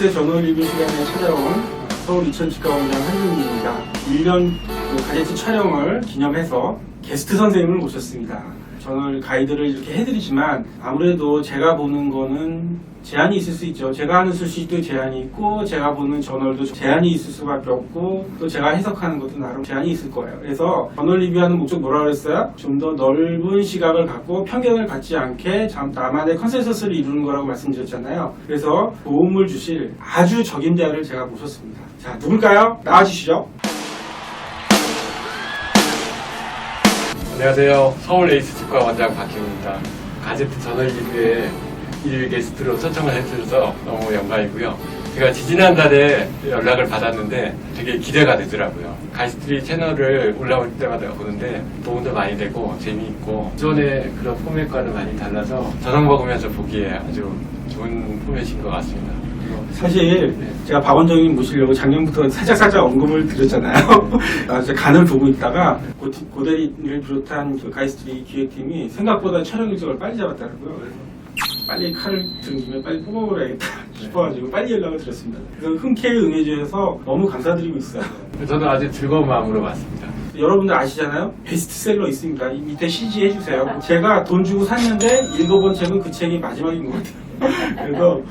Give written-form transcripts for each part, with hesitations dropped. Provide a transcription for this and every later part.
게스트 저널 리뷰 시간에 찾아온 서울 이천치과원장 한준입니다. 1년 가제트 촬영을 기념해서 게스트 선생님을 모셨습니다. 저널 가이드를 이렇게 해드리지만 아무래도 제가 보는 거는 제한이 있을 수 있죠. 제가 하는 수식도 제한이 있고 제가 보는 저널도 제한이 있을 수밖에 없고 또 제가 해석하는 것도 나름 제한이 있을 거예요. 그래서 저널 리뷰하는 목적 뭐라고 그랬어요? 좀 더 넓은 시각을 갖고 편견을 갖지 않게 나만의 컨센서스를 이루는 거라고 말씀드렸잖아요. 그래서 도움을 주실 아주 적임자를 제가 모셨습니다. 자, 누굴까요? 나와주시죠. 안녕하세요. 서울 에이스 치과 원장 박희웅입니다. 가제트 저널 리뷰에 1일 게스트로 초청을 해주셔서 너무 영광이고요. 제가 지지난달에 연락을 받았는데 되게 기대가 되더라고요. 가이스트리 채널을 올라올 때마다 보는데 도움도 많이 되고 재미있고 기존의 그런 포맷과는 많이 달라서 저녁 먹으면서 보기에 아주 좋은 포맷인 것 같습니다. 사실 제가 박 원장님 모시려고 작년부터 살짝 언급을 드렸잖아요. 제가 간을 보고 있다가 고대리를 비롯한 가이스트리 기획팀이 생각보다 촬영 일정을 빨리 잡았더라고요. 그래서 빨리 칼을 든 김에 빨리 뽑아버려야겠다 싶어가지고 빨리 연락을 드렸습니다. 그래서 흔쾌히 응해주셔서 너무 감사드리고 있어요. 저도 아주 즐거운 마음으로 왔습니다. 여러분들 아시잖아요? 베스트셀러 있습니다. 이 밑에 CG 해주세요. 제가 돈 주고 샀는데 읽어본 책은 그 책이 마지막인 것 같아요. 그래서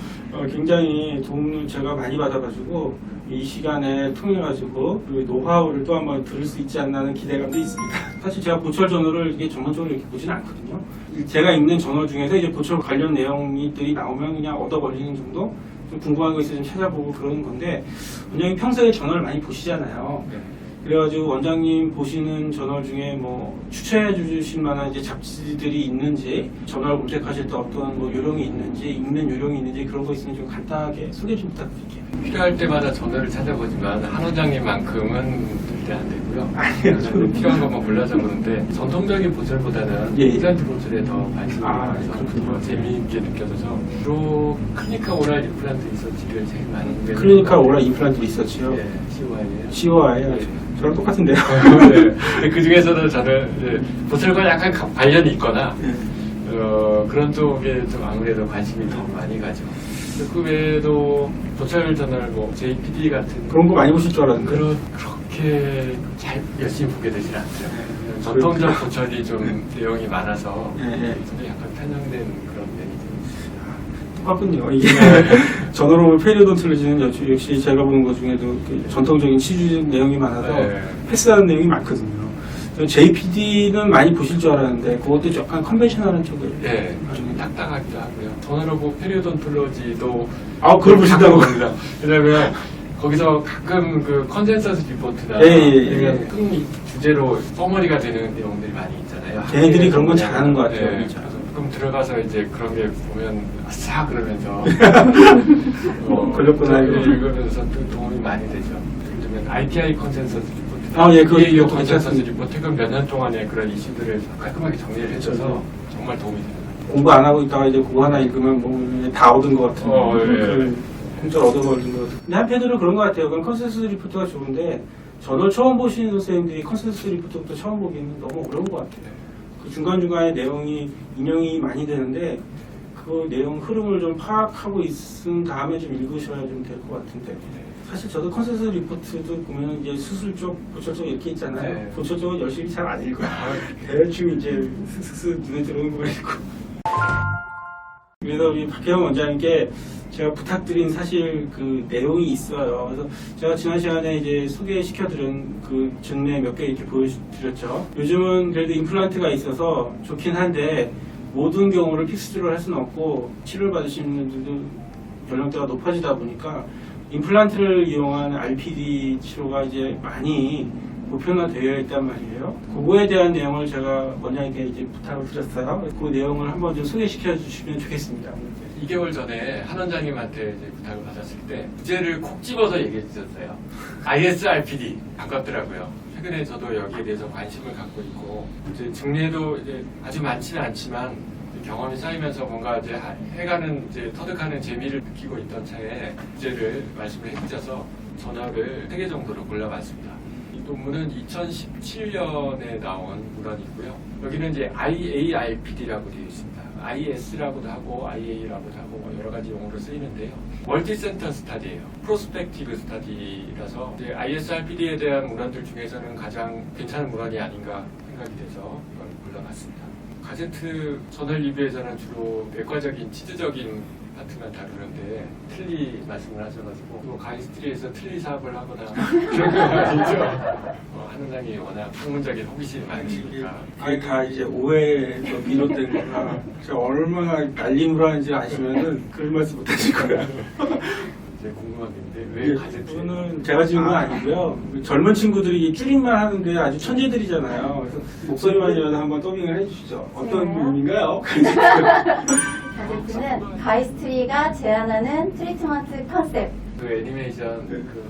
굉장히 도움을 제가 많이 받아가지고 이 시간에 통해가지고 노하우를 또 한번 들을 수 있지 않나 하는 기대감도 있습니다. 사실 제가 보철 저널을 이게 전문적으로 이렇게 보지는 않거든요. 제가 읽는 저널 중에서 이제 보철 관련 내용들이 나오면 그냥 얻어 걸리는 정도? 좀 궁금한 거 있으면 찾아보고 그러는 건데, 원장님 평소에 저널을 많이 보시잖아요. 그래가지고 원장님 보시는 저널 중에 뭐 추천해 주실 만한 이제 잡지들이 있는지, 저널 검색하실 때 어떤 뭐 요령이 있는지, 읽는 요령이 있는지 그런 거 있으면 좀 간단하게 소개 좀 부탁드릴게요. 필요할 때마다 저널을 찾아보지만 한 원장님만큼은 절대 안 되고요. 아니요, 저는 필요한 것만 골라서 보는데 전통적인 보철보다는 임플란트 보철에 더 관심이 많아서 더 재미있게 느껴져서 주로 클리니컬 오랄 임플란트 리서치를 제일 많이 클리니컬 오랄 임플란트 리서치요? 네, COI예요. COI요? 저랑 똑같은데요? 네. 그 중에서도 저는 보철과 약간 관련이 있거나 그런 쪽에 좀 아무래도 관심이 더 많이 가죠. 그 외에도 보철 저널 뭐 JPD 같은 그런 거 많이 보실 줄 알았는데 그렇게 잘 열심히 보게 되진 않죠. 전통적 보철이 좀 내용이 많아서 약간 편향된 그런 면이 좀 있습니다. 똑같군요. 이게 저널 페리오돈틀로지는 역시 제가 보는 것 중에도 전통적인 치주 내용이 많아서 패스하는 내용이 많거든요. JPD는 많이 보실 줄 알았는데 그것도 약간 컨벤셔널한 쪽을 좀 딱딱하기도 하고요. 저널하고 페리오돈톨로지도 그걸 보신다고 합니다. 왜냐면 거기서 가끔 그 컨센서스 리포트나 큰 주제로 써머리가 되는 내용들이 많이 있잖아요. 걔네들이 그런 건 잘하는 것 같아요. 그럼 들어가서 이제 그런 게 보면 아싸 그러면서 걸렸구나 읽으면서 또 도움이 많이 되죠. 요즘엔 IPI 컨센서스 그거 컨센서스 리포트 몇 년 동안의 그런 이슈들을 깔끔하게 정리를 해줘서 정말 도움이 됩니다. 공부 안 하고 있다가 이제 그거 하나 읽으면 뭐 다 얻은 것 같은 공짜로 얻어버린 것 같은. 근데 한편으로 그런 것 같아요. 그럼 컨센서스 리포트가 좋은데 저널 처음 보시는 선생님들이 컨센서스 리포트부터 처음 보기에는 너무 어려운 것 같아요. 그 중간중간에 내용이 인용이 많이 되는데 그 내용 흐름을 좀 파악하고 있은 다음에 좀 읽으셔야 좀 될 것 같은데 사실 저도 컨센서스 리포트도 보면 이제 수술 쪽, 보철 쪽 이렇게 있잖아요. 보철 쪽은 열심히 잘 안 읽어요. 대충 이제 슥슥 눈에 들어오는 거 읽고. 그래서 우리 박혜영 원장님께 제가 부탁드린 사실 그 내용이 있어요. 그래서 제가 지난 시간에 이제 소개시켜드린 그 증례 몇 개 이렇게 보여드렸죠. 요즘은 그래도 임플란트가 있어서 좋긴 한데 모든 경우를 픽스드로 할 수는 없고 치료를 받으시는 분들도 연령대가 높아지다 보니까 임플란트를 이용한 RPD 치료가 이제 많이 보편화되어 있단 말이에요. 그거에 대한 내용을 제가 원장님께 이제 부탁을 드렸어요. 그 내용을 한번 좀 소개시켜 주시면 좋겠습니다. 2개월 전에 한 원장님한테 이제 부탁을 받았을 때 주제를 콕 집어서 얘기해 주셨어요. ISRPD 반갑더라고요. 최근에 저도 여기에 대해서 관심을 갖고 있고 이제 증례도 이제 아주 많지는 않지만 경험이 쌓이면서 뭔가 이제 해가는 이제 터득하는 재미를 느끼고 있던 차에 주제를 말씀을 해주셔서 저널을 3개 정도로 골라봤습니다. 이 논문은 2017년에 나온 문헌이고요. 여기는 이제 IARPD라고 되어 있습니다. IS라고도 하고 IA라고도 하고 뭐 여러 가지 용어로 쓰이는데요. 멀티센터 스타디예요. 프로스펙티브 스타디라서 이제 ISRPD에 대한 문헌들 중에서는 가장 괜찮은 문헌이 아닌가 생각이 돼서 이걸 골라봤습니다. 가제트 저널 리뷰에서는 주로 외과적인 치즈적인 파트만 다루는데 틀리 말씀을 하셔가지고 뭐 가이스트리에서 틀리 사업을 하거나 그런 건 아니죠. 한은장이 워낙 학문적인 호기심이 많으시니까 이게 다 이제 오해에서 비롯된 거라 제가 얼마나 날림을 하는지 아시면은 그런 말씀 못 하실 거예요. 이제 궁금한 게 있는데 왜 가제트? 이거는 제가 지은 건 아니고요. 젊은 친구들이 줄임말 하는데 아주 천재들이잖아요. 그래서 목소리만이라도 한번 더빙을 해주시죠. 어떤 네. 의미인가요? 가제트는 가이스트리가 제안하는 트리트먼트 컨셉. 그 애니메이션 그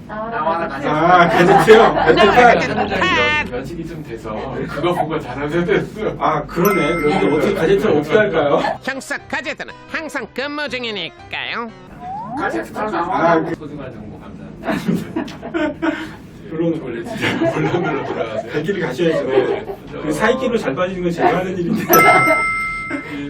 나와라 가제트. 아, 가제트요? 한은장이 연식이 좀 돼서 그거 보고 잘하게 됐어. 아, 그러네. 그런데 어떻게 가제트를 어떻게 할까요? 형사 가제트는 항상 근무 중이니까요. 가제트처럼 아, 나와. 그- 소중한 정보 감사합니다. 물론 원래 진짜 본론으로 돌아가세요. 갈 길을 가셔야죠. 네. 그 사이키로 잘 빠지는 건 제가 하는 일인데.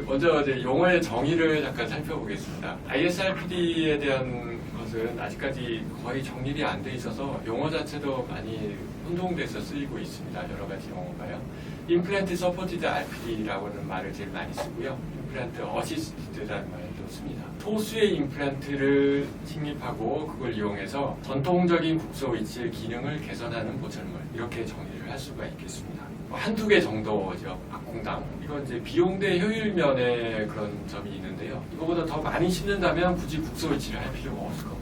먼저 이제 용어의 정의를 잠깐 살펴보겠습니다. ISRPD에 대한 것은 아직까지 거의 정립이 안 돼 있어서 용어 자체도 많이 혼동돼서 쓰이고 있습니다. 여러 가지 용어가요. 임플란트 서포티드 RPD라고는 말을 제일 많이 쓰고요. 임플란트 어시스티드라는 말도 씁니다. 소수의 임플란트를 식립하고 그걸 이용해서 전통적인 국소 위치의 기능을 개선하는 보철물 이렇게 정의를 할 수가 있겠습니다. 한두 개 정도죠. 박공당. 이건 이제 비용 대 효율 면에 그런 점이 있는데요. 이거보다 더 많이 심는다면 굳이 국소 위치를 할 필요가 없을 거고요.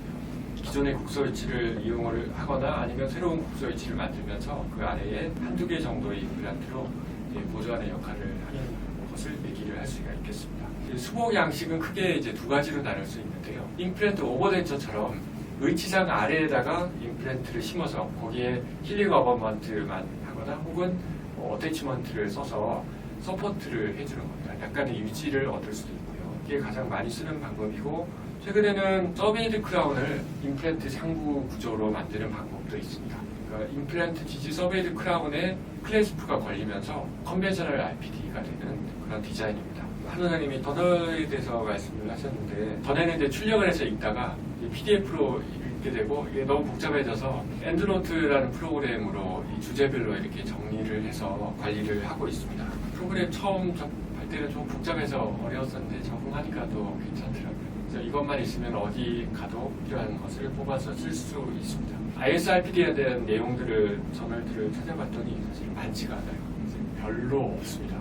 기존의 국소 위치를 이용을 하거나 아니면 새로운 국소 위치를 만들면서 그 아래에 한두 개 정도의 임플란트로 보조하는 역할을 하는 것을 얘기를 할 수가 있겠습니다. 수복 양식은 크게 이제 두 가지로 나눌 수 있는데요. 임플란트 오버덴처처럼 의치상 아래에다가 임플란트를 심어서 거기에 힐링 어버먼트만 하거나 혹은 어태치먼트를 써서 서포트를 해주는 겁니다. 약간의 유지를 얻을 수도 있고요. 이게 가장 많이 쓰는 방법이고 최근에는 서베이드 크라운을 임플란트 상부 구조로 만드는 방법도 있습니다. 그러니까 임플란트 지지 서베이드 크라운에 클래스프가 걸리면서 컨벤셔널 RPD가 되는 그런 디자인입니다. 한원장님이 더너에 대해서 말씀을 하셨는데 전에는 이제 출력을 해서 읽다가 PDF로 읽게 되고 이게 너무 복잡해져서 엔드노트라는 프로그램으로 이 주제별로 이렇게 정리를 해서 관리를 하고 있습니다. 프로그램 처음 접할 때는 좀 복잡해서 어려웠었는데 적응하니까 또 괜찮더라고요. 그래서 이것만 있으면 어디 가도 필요한 것을 뽑아서 쓸 수 있습니다. ISRPD에 대한 내용들을 저널들을 찾아봤더니 사실 많지가 않아요. 별로 없습니다.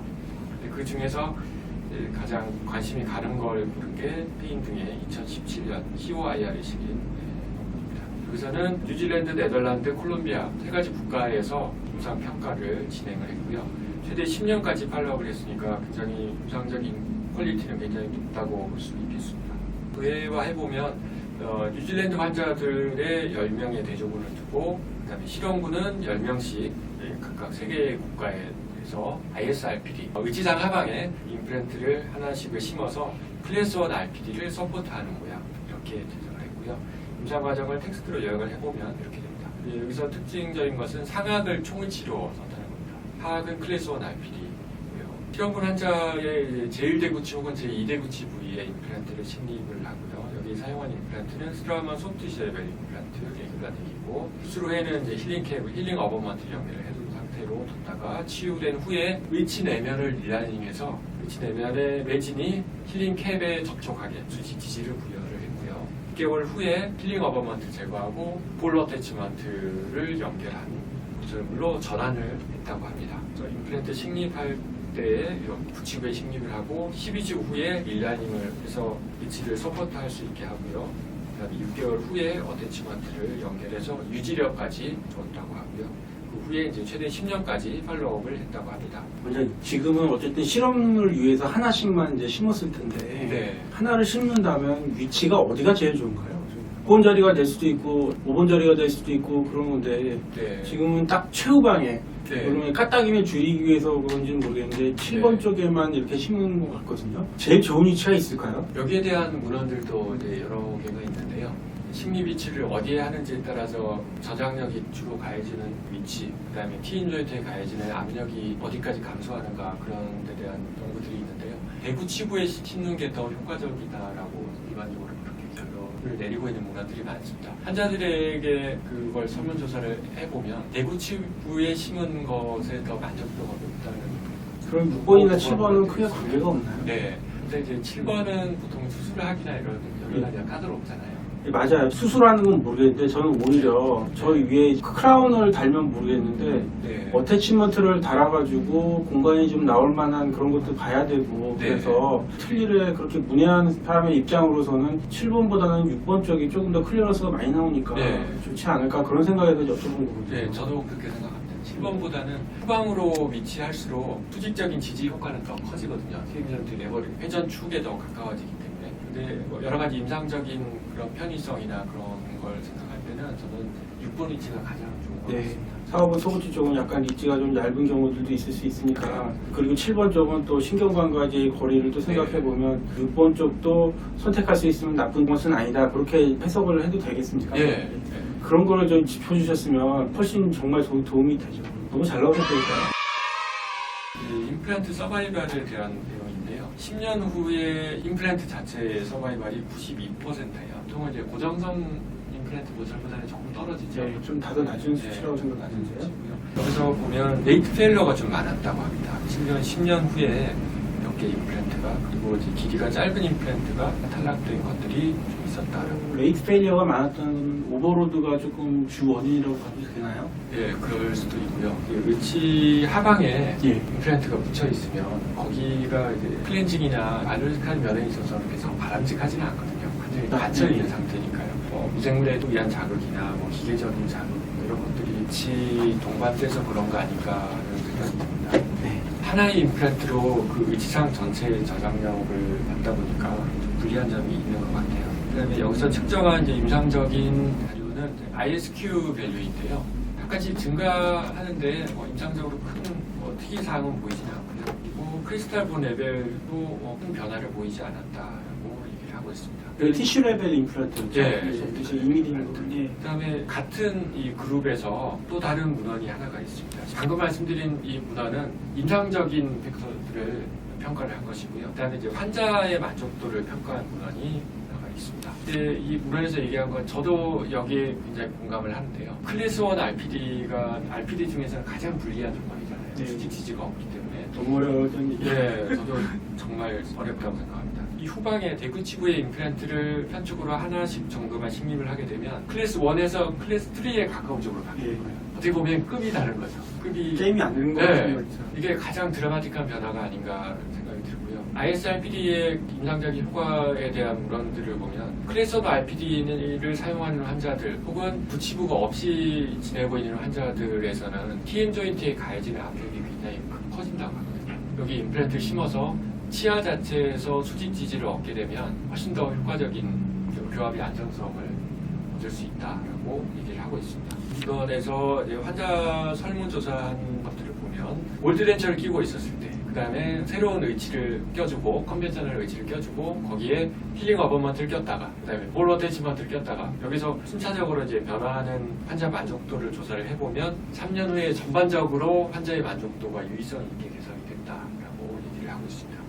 근데 그 중에서 가장 관심이 가는 걸 고른 게 페인 등의 2017년 COIR이 실린 논문입니다. 여기서는 뉴질랜드, 네덜란드, 콜롬비아 세 가지 국가에서 임상 평가를 진행을 했고요. 최대 10년까지 팔로우를 했으니까 굉장히 임상적인 퀄리티는 굉장히 높다고 볼 수 있겠습니다. 의외화해보면 뉴질랜드 환자들의 10명의 대조군을 두고 그다음에 실험군은 10명씩 각각 3개의 국가에서 ISRPD 의지상 하방에 임플란트를 하나씩을 심어서 클래스 1 RPD를 서포트하는 모양 이렇게 제작을 했고요. 임상 과정을 텍스트로 요약을 해보면 이렇게 됩니다. 여기서 특징적인 것은 상악을 총을치로 선택하는 겁니다. 하악은 클래스 1 RPD고요. 실험군 환자의 제1대구치 혹은 제2대구치 부위에 임플란트를 식립을 하고요. 여기 사용한 임플란트는 스트라우먼 소프트 쉐벨 임플란트 레귤라텍이고 수술 후에는 이제 힐링 어버먼트를 연결을 해둔 상태로 뒀다가 치유된 후에 위치 내면을 리라닝해서 위치 내면의 매진이 힐링 캡에 접촉하게 수시 지지를 부여를 했고요. 6개월 후에 힐링 어버먼트 제거하고 볼 어태치먼트를 연결한 구조물로 전환을 했다고 합니다. 임플란트 식립할 때에 이런 붙이고에 식립을 하고 12주 후에 릴라닝을 해서 위치를 서포트할 수 있게 하고요. 그다음에 6개월 후에 어태치먼트를 연결해서 유지력까지 줬다고 하고요. 그 후에 이제 최대 10년까지 팔로우업을 했다고 합니다. 먼저 지금은 어쨌든 실험을 위해서 하나씩만 이제 심었을 텐데 네. 하나를 심는다면 위치가 어디가 제일 좋은가요? 5번 자리가 될 수도 있고 5번 자리가 될 수도 있고 그런 건데 네. 지금은 딱 최후방에 네. 그러면 까딱임에 줄이기 위해서 그런지는 모르겠는데 7번 네. 쪽에만 이렇게 심는 것 같거든요. 제일 좋은 위치가 있을까요? 여기에 대한 문헌들도 이제 여러 개가 있는데요. 식립 위치를 어디에 하는지에 따라서 저장력이 주로 가해지는 위치, 그다음에 T인 조인트에 가해지는 압력이 어디까지 감소하는가 그런 데 대한 연구들이 있는데요. 내부 치부에 심는 게 더 효과적이다라고 일반적으로 그렇게 결론을 내리고 있는 문헌들이 많습니다. 환자들에게 그걸 설문조사를 해보면 내부 치부에 심은 것에 더 만족도가 높다는. 그럼 6번이나 7번은 크게 관계가 없나요? 네. 근데 이제 7번은 보통 수술을 하기나 이런 여러 가지가 까다롭잖아요. 예, 맞아요. 수술하는 건 모르겠는데 저는 오히려 저 위에 크라운을 달면 모르겠는데 네. 어태치먼트를 달아가지고 공간이 좀 나올 만한 그런 것도 봐야 되고 네. 그래서 틀니를 그렇게 문의하는 사람의 입장으로서는 7번보다는 6번 쪽이 조금 더 클리어런스가 많이 나오니까 네. 좋지 않을까 그런 생각에서 여쭤본 거거든요. 네, 저도 그렇게 생각합니다. 7번보다는 후방으로 위치할수록 수직적인 지지 효과는 더 커지거든요. TM조인트 레버리 회전 축에 더 가까워지기 때문에. 근데 뭐 여러 가지 임상적인 그런 편의성이나 그런 걸 생각할 때는 저는 6번 위치가 가장 좋은 것 네. 같습니다. 4, 5번 소구치 쪽은 약간 리치가 좀 얇은 경우들도 있을 수 있으니까 그리고 7번 쪽은 또 신경관과의 거리를 또 생각해보면 6번 쪽도 선택할 수 있으면 나쁜 것은 아니다 그렇게 해석을 해도 되겠습니까? 예. 그런 거를 좀 짚어주셨으면 훨씬 정말 도움이 되죠. 너무 잘 나오셨다니까요. 이 임플란트 서바이벌에 대한 내용인데요. 10년 후에 임플란트 자체의 서바이벌이 92%예요. 보통 이제 고정성 임플란트 모델보다는 조금 떨어지죠. 네, 좀 다소 낮은 수치라고 생각하는데요. 여기서 보면 레이트 페일러가 좀 많았다고 합니다. 10년 후에 몇 개 임플란트가 그리고 이제 길이가 짧은 임플란트가 탈락된 것들이 좀 있었다라고. 레이트 페일리어가 많았던 오버로드가 조금 주 원인이라고 하면 되나요? 예, 그럴 수도 있고요. 그 의치 하방에 예. 임플란트가 붙여 있으면 거기가 이제 클렌징이나 알레르기한 면에 있어서는 계속 바람직하지는 않거든요. 완전히 닫혀 있는 상태니까요. 미생물에 의한 자극이나 기계적인 자극 이런 것들이 의치 동반돼서 그런 거 아닌가 하는 생각이 듭니다. 네. 하나의 임플란트로 그 의치상 전체의 저장력을 받다 보니까 좀 불리한 점이 있는 것 같아요. 그다음에 여기서 측정한 이제 임상적인 자료는 ISQ 밸류인데요. 약간씩 증가하는데 임상적으로 큰 특이사항은 보이지 않고요. 그리고 크리스탈 본 레벨도 큰 변화를 보이지 않았다고 얘기를 하고 있습니다. 그 티슈 레벨 임플란트였죠? 예. 그래서 2mm 예. 그다음에 같은 이 그룹에서 또 다른 문헌이 하나가 있습니다. 방금 말씀드린 이 문헌은 임상적인 팩터들을 평가를 한 것이고요. 그다음에 이제 환자의 만족도를 평가한 문헌이 하나가 있습니다. 이제 이 문헌에서 얘기한 건 저도 여기에 굉장히 공감을 하는데요. 클래스 1 RPD가 RPD 중에서는 가장 불리한 조건이잖아요. 네. 수직 지지가 없기 때문에. 너무 어려웠던 얘기. 예, 저도 정말 어렵다고 생각합니다. 이 후방에 대구 치부의 임플란트를 편축으로 하나씩 정도만 식립을 하게 되면 클래스 1에서 클래스 3에 가까운 쪽으로 가게 예. 거예요. 어떻게 보면 급이 다른 거죠. 급이 게임이 안 되는 것 네, 같은 거죠. 이게 가장 드라마틱한 변화가 아닌가 생각이 들고요. ISRPD의 임상적인 효과에 대한 문헌들을 보면 클래스 1 RPD를 사용하는 환자들 혹은 부치부가 없이 지내고 있는 환자들에서는 TM 조인트에 가해지는 압력이 굉장히 커진다고 하거든요. 여기 임플란트를 심어서 치아 자체에서 수직 지지를 얻게 되면 훨씬 더 효과적인 교합의 안정성을 얻을 수 있다라고 얘기를 하고 있습니다. 이번에서 이제 환자 설문조사한 것들을 보면 올드렌처를 끼고 있었을 때, 그 다음에 새로운 의치를 껴주고 컨벤셔널 의치를 껴주고 거기에 힐링 어버먼트를 꼈다가, 그 다음에 볼 어태치먼트를 꼈다가 여기서 순차적으로 이제 변화하는 환자 만족도를 조사를 해보면 3년 후에 전반적으로 환자의 만족도가 유의성 있게 개선이 됐다라고 얘기를 하고 있습니다.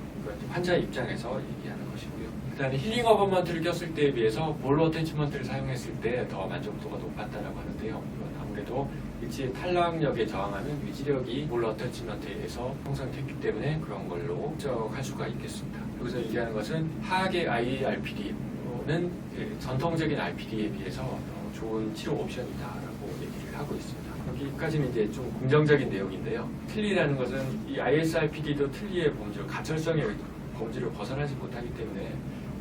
환자 입장에서 얘기하는 것이고요. 그 다음에 힐링 어버먼트를 꼈을 때에 비해서 볼 어태치먼트를 사용했을 때 더 만족도가 높았다라고 하는데요. 이건 아무래도 위치의 탈락력에 저항하는 유지력이 볼 어태치먼트에 의해서 형성됐기 때문에 그런 걸로 측정할 수가 있겠습니다. 여기서 얘기하는 것은 하악의 IRPD는 전통적인 RPD에 비해서 좋은 치료 옵션이다라고 얘기를 하고 있습니다. 여기까지는 이제 좀 긍정적인 내용인데요. 틀니라는 것은 이 ISRPD도 틀니의 범주를 가철성의 범주를 벗어나지 못하기 때문에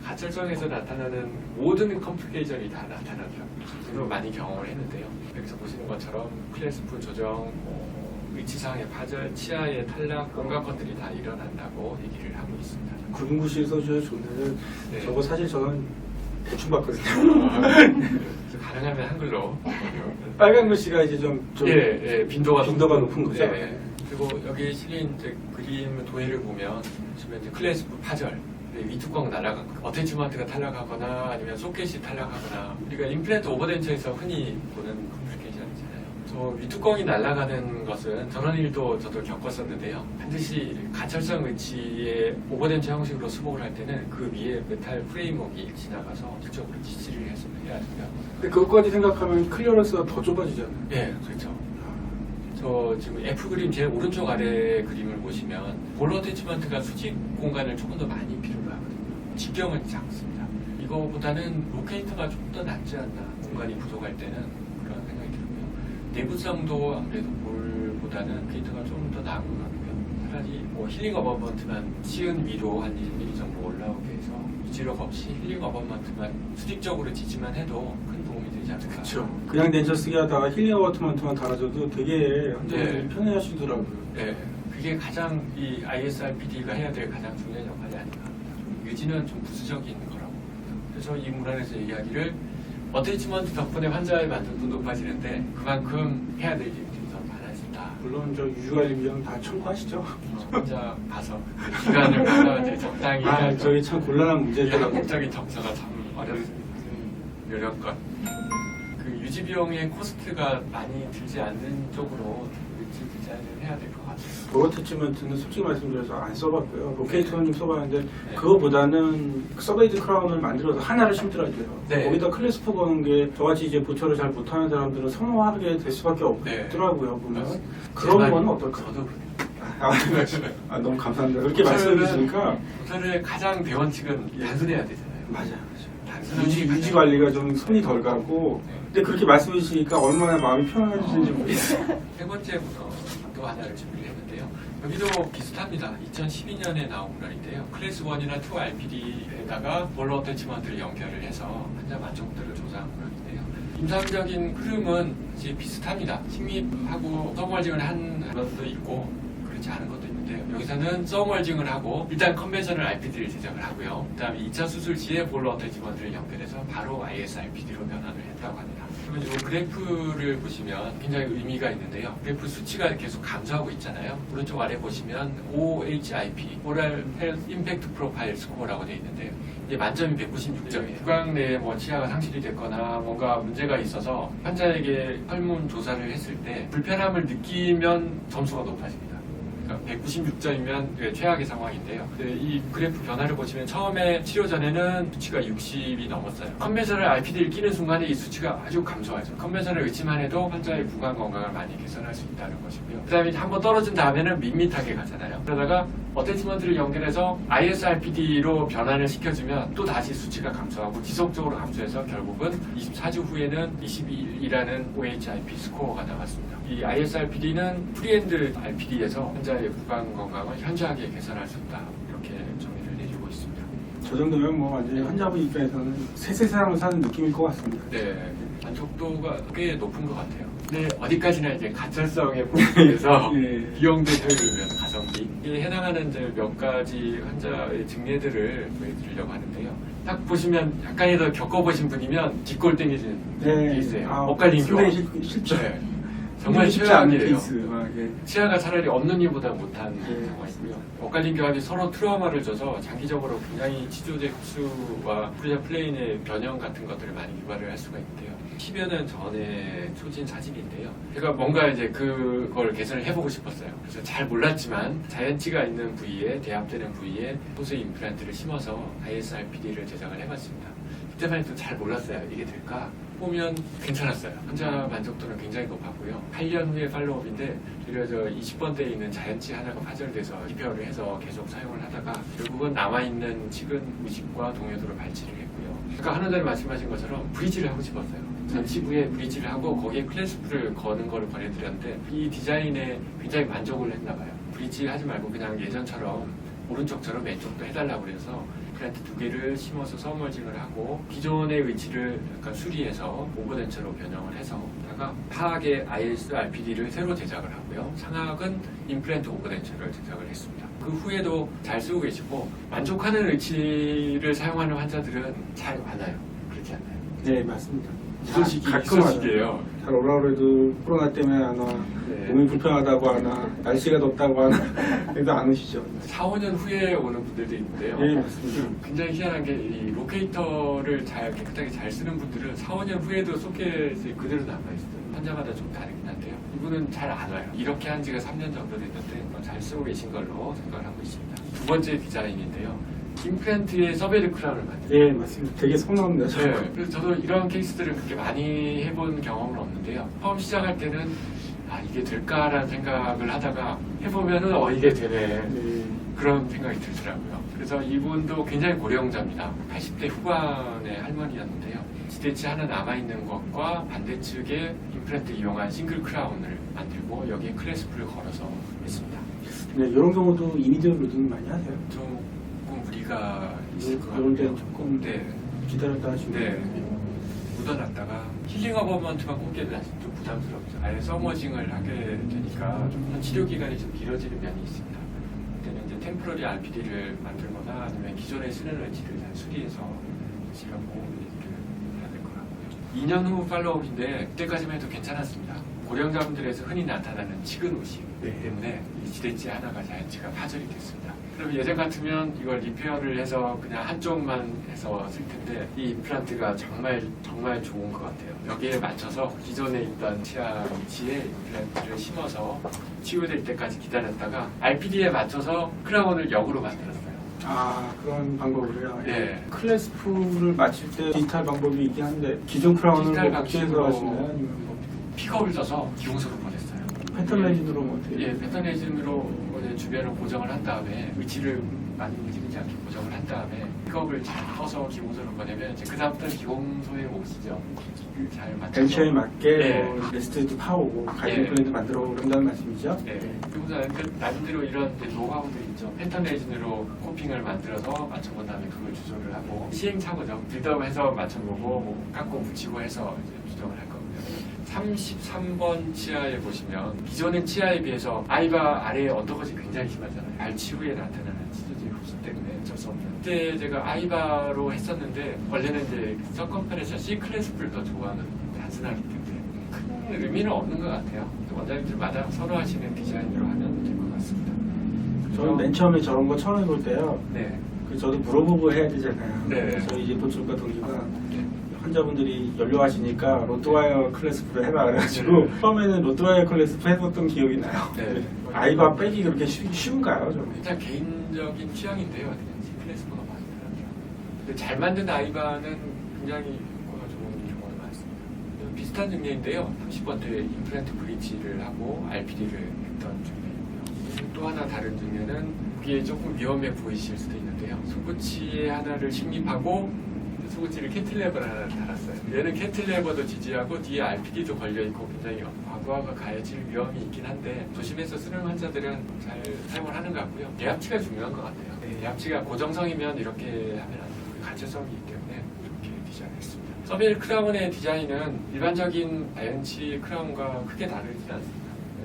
가철성에서 나타나는 모든 컴플리케이션이 다 나타나더라고요. 저도 많이 경험을 했는데요. 여기서 보시는 것처럼 클래스프 조정, 위치상의 파절, 치아의 탈락, 온갖 것들이 다 일어난다고 얘기를 하고 있습니다. 굵은 글씨 써줘야 좋은데 네. 저거 사실 저는 대충 봤거든요. 가능하면 한글로. 빨간 글씨가 이제 좀 예, 빈도가 높은 거죠. 예. 그리고 여기 실린 이제 그림 도해를 보면 지금 이제 클래스프 파절, 위뚜껑 날아가 어태치먼트가 탈락하거나 아니면 소켓이 탈락하거나 우리가 임플란트 오버덴처에서 흔히 보는 컴플리케이션이잖아요. 저 위뚜껑이 날아가는 것은 저런 일도 저도 겪었었는데요. 반드시 가철성 의치의 오버덴처 형식으로 수복을 할 때는 그 위에 메탈 프레임워크가 지나가서 직접으로 지지를 해야 합니다. 근데 그것까지 생각하면 클리어런스가 더 좁아지잖아요. 네, 그렇죠. 저 지금 F 그림 제 오른쪽 아래 그림을 보시면 볼 어태치먼트가 수직 공간을 조금 더 많이 필요로 하거든요. 직경은 작습니다. 이거보다는 로케이터가 좀 더 낫지 않나, 공간이 부족할 때는 그런 생각이 들고요. 내구성도 아무래도 볼보다는 로케이터가 좀 더 나은 것 같고요. 차라리 뭐 힐링 어버먼트만 시은 위로 한 1mm 정도 올라오게 해서 유지력 없이 힐링 어버먼트만 수직적으로 지지만 해도 큰 도움이 되지 않을까. 그렇죠. 그냥 덴처 쓰기 하다가 힐링 어버먼트만 달아줘도 되게 환자분들이 네. 편해하시더라고요. 네, 그게 가장 이 ISRPD가 해야 될 가장 중요한 역할이 아닌가. 유지는 좀 부수적인 거라고. 그래서 이 문안에서 이야기를 어태치먼트 덕분에 환자의 만족도 높아지는데 그만큼 해야 될 일들이 더 많아진다. 물론 저 유주관리 비용 다 청구하시죠. 혼자 가서 기간을 가서 이제 적당히 아, 해야죠. 저게 참 곤란한 이 문제더라고요. 한국적인 정서가 참 어렵습니다. 여력건. 그 유지 비용의 코스트가 많이 들지 않는 쪽으로 유지 디자인을 해야 될 것 같아요. 볼 어태치먼트는 솔직히 말씀드려서 안 써봤고요. 로케이터는 좀 써봤는데 네. 그거보다는 서베이드 크라운을 만들어서 하나를 심더라고요. 네. 거기다 클래스프 거는 게 저같이 이제 보초를 잘 못하는 사람들은 선호하게 될 수밖에 네. 없더라고요. 보면 맞습니다. 그런 제 건 말이- 어떨까요? 저도 그래요. 아, 너무 감사합니다. 그렇게 말씀해 주시니까 보살의 가장 대원칙은 단순해야 되잖아요. 맞아요. 단순한 유지, 게 가장- 유지 관리가 좀 손이 덜 가고 네. 근데 그렇게 말씀해 주시니까 얼마나 마음이 편안해지는지 모르겠어요. 세 번째 또 하나를 준비를 했는데요. 여기도 비슷합니다. 2012년에 나온 문헌인데요. 클래스 1이나 2 RPD에다가 볼러 어태치먼트를 연결을 해서 환자 만족도를 조사한 문헌인데요. 임상적인 흐름은 이제 비슷합니다. 침입하고 서멀징을 한 것도 있고 그렇지 않은 것도 있는데요. 여기서는 서멀징을 하고 일단 컨벤셔널 RPD를 제작을 하고요. 그다음에 2차 수술 시에 볼러 어태치먼트를 연결해서 바로 ISRPD로 변환을 했다고 합니다. 그러면 이 그래프를 보시면 굉장히 의미가 있는데요. 그래프 수치가 계속 감소하고 있잖아요. 오른쪽 아래 보시면 OHIP, Oral Health Impact Profile Score라고 되어 있는데요. 이게 만점이 196점이에요. 구강 내에 뭐 치아가 상실이 됐거나 뭔가 문제가 있어서 환자에게 설문 조사를 했을 때 불편함을 느끼면 점수가 높아집니다. 196점이면 최악의 상황인데요. 이 그래프 변화를 보시면 처음에 치료 전에는 수치가 60이 넘었어요. 컨벤셔널 RPD를 끼는 순간에 이 수치가 아주 감소하죠. 컨벤셔널 의치만 해도 환자의 구강 건강을 많이 개선할 수 있다는 것이고요. 그 다음에 한번 떨어진 다음에는 밋밋하게 가잖아요. 그러다가 어태치먼트를 연결해서 ISRPD로 변환을 시켜주면 또 다시 수치가 감소하고 지속적으로 감소해서 결국은 24주 후에는 21이라는 OHIP 스코어가 나왔습니다. 이 ISRPD는 프리핸드 RPD에서 환자의 구강 건강을 현저하게 개선할 수 있다. 이렇게 정의를 내리고 있습니다. 저 정도면 뭐 완전히 환자분 입장에서는 새 세상을 사는 느낌일 것 같습니다. 네, 만족도가 꽤 높은 것 같아요. 근데 어디까지나 이제 가철성에 부분에서 예. 비용 대비율이면 가성비 이에 해당하는 이제 몇 가지 환자의 증례들을 보여드리려고 하는데요. 딱 보시면 약간이라도 겪어보신 분이면 뒷골 땡기시는 게 있어요. 엇갈린 경우. 상당히 쉽죠. 네. 정말 쉽지 않은 최악이에요. 케이스. 막, 예. 치아가 차라리 없는 이보다 못한 네. 상황이고요. 엇갈린 교합이 서로 트라우마를 줘서 장기적으로 굉장히 치조제 흡수와 프리자 플레인의 변형 같은 것들을 많이 유발을 할 수가 있는데요. 10여 년 전에 초진 사진인데요. 제가 뭔가 이제 그걸 개선을 해보고 싶었어요. 그래서 잘 몰랐지만 자연치가 있는 부위에 대합되는 부위에 소수 임플란트를 심어서 ISRPD를 제작을 해봤습니다. 그때만 해도 잘 몰랐어요. 이게 될까? 보면 괜찮았어요. 환자 만족도는 굉장히 높았고요. 8년 후에 팔로우업인데 오히려 저 20번대에 있는 자연치 하나가 파절돼서 리페어를 해서 계속 사용을 하다가 결국은 남아있는 칙은 의식과 동요도를 발치를 했고요. 아까 한 원장님 말씀하신 것처럼 브리지를 하고 싶었어요. 전치부에 브리지를 하고 거기에 클래스프를 거는 거를 권해드렸는데 이 디자인에 굉장히 만족을 했나 봐요. 브리지 하지 말고 그냥 예전처럼 오른쪽처럼 왼쪽도 해달라고 그래서 플란트 2개를 심어서 서멀징을 하고 기존의 위치를 약간 수리해서 오버덴처로 변형을 해서 다가 하악의 ISRPD를 새로 제작을 하고요. 상악은 임플란트 오버덴처를 제작을 했습니다. 그 후에도 잘 쓰고 계시고 만족하는 의치를 사용하는 환자들은 잘 많아요. 그렇지 않나요? 네, 맞습니다. 이쑤시개, 가끔 이쑤시개예요. 잘 오라고 해도 코로나 때문에 안 와. 네. 몸이 불편하다고 하나, 날씨가 덥다고 하나, 그래도 안 오시죠. 4, 5년 후에 오는 분들도 있는데요. 예, 맞습니다. 굉장히 희한한 게 이 로케이터를 깨끗하게 잘 쓰는 분들은 4, 5년 후에도 소켓이 그대로 남아있어요. 환자마다 좀 다르긴 한데요. 이분은 잘 안 와요. 이렇게 한 지가 3년 정도 됐는데 잘 쓰고 계신 걸로 생각을 하고 있습니다. 두 번째 디자인인데요. 임플란트에 서베드 크라운을 만들어요. 예, 맞습니다. 되게 성납니다. 저. 네, 그래서 저도 이런 케이스들을 그렇게 많이 해본 경험은 없는데요. 처음 시작할 때는 이게 될까라는 생각을 하다가 해보면은 이게 되네. 네. 그런 생각이 들더라고요. 그래서 이분도 굉장히 고령자입니다. 80대 후반의 할머니였는데요. 지대치 하나 남아있는 것과 반대측에 임플란트 이용한 싱글 크라운을 만들고 여기에 클래스프를 걸어서 했습니다. 네, 이런 경우도 이미디어 로딩 많이 하세요. 조금 무리가 있을 것 이런 때는 같고요. 조금 네. 기다렸다 하시고. 네. 묻어놨다가 힐링 어버먼트만 꽂기는 사실 좀 부담스럽죠. 아예 서머징을 하게 되니까 좀 치료 기간이 좀 길어지는 면이 있습니다. 그때는 이제 템포러리 RPD를 만들거나 아니면 기존에 쓰는 렌치를 잘 수리해서 질병 보호를 해야 될 것 같고요. 2년 후 팔로우업인데 그때까지만 해도 괜찮았습니다. 고령자분들에서 흔히 나타나는 치근우식 때문에 이 지대치 하나가 자연치가 파절이 됐습니다. 그럼 예전 같으면 이걸 리페어를 해서 그냥 한쪽만 해서 쓸 텐데 이 임플란트가 정말 좋은 것 같아요. 여기에 맞춰서 기존에 있던 치아 위치에 임플란트를 심어서 치유될 때까지 기다렸다가 RPD에 맞춰서 크라운을 역으로 만들었어요. 그런 방법으로요. 네. 클래스프를 맞출 때 디지털 방법이 있긴 한데 기존 크라운을 디지털 뭐 복제해서 방식으로 하시나요? 아니면 뭐 픽업을 써서 기공소를 보냈어요. 패턴 레진으로 뭐 어떻게? 예, 패턴 레진으로 이제 주변을 고정을 한 다음에 위치를 많이 움직이지 않게 고정을 한 다음에 픽업을 잘 떠서 기공소를 보내면 이제 그 다음부터는 기공소의 몫이죠. 잘 맞춰서 벤처에 맞게 예. 뭐 레스트도 파오고 가이드 예. 플랜도 만들어 그런다는 말씀이죠? 네. 그리고 나름대로 이런 이제 노하우도 있죠. 패턴 레진으로 코핑을 만들어서 맞춰본 다음에 그걸 조절을 하고 시행착오죠. 빌드업해서 맞춰보고 뭐 깎고 붙이고 해서 이제 조정을 할 거고요. 33번 치아에 보시면 기존의 치아에 비해서 아이바 아래에 언더컷이 굉장히 심하잖아요. 발치후에 나타나는 치료제 흡수 때문에 어쩔 수 없는. 그때 제가 아이바로 했었는데 원래는 이제 서컴프레셔 C 클래스프를 더 좋아하는 단순하기 때문에 큰 의미는 없는 것 같아요. 원장님들마다 선호하시는 디자인으로 하면 될 것 같습니다. 저는 맨 처음에 저런 거 처음 해볼 때요. 네. 저도 물어보고 해야 되잖아요. 네. 저희 이제 도출과 동기가 네. 환자분들이 연료하시니까 로트와이어 클래스프를 해라 그래가지고 처음에는 로트와이어 클래스프 해봤던 기억이 나요. 네. 아이바 빼기 그렇게 쉬운가요? 좀? 일단 개인적인 취향인데요. 그냥 클래스가 많이 들어요. 근데 잘 만든 아이바는 굉장히 효과가 좋은 경우가 많습니다. 비슷한 증례인데요. 30번째 임플란트 브릿지를 하고 RPD를 했던 증례이고요. 또 하나 다른 증례는 그게 조금 위험해 보이실 수도 있는데요. 속구치에 하나를 식립하고 속구치를 캐틀레버를 하나 달았어요. 얘는 캐틀레버도 지지하고 뒤에 RPD도 걸려있고 굉장히 과부하가 가해질 위험이 있긴 한데 조심해서 쓰는 환자들은 잘 사용을 하는 것 같고요. 예압치가 중요한 것 같아요. 예압치가 고정성이면 이렇게 하면 안 되고 가체성이 있기 때문에 이렇게 디자인했습니다. 서빌 크라운의 디자인은 일반적인 다이언치 크라운과 크게 다르지 않습니다.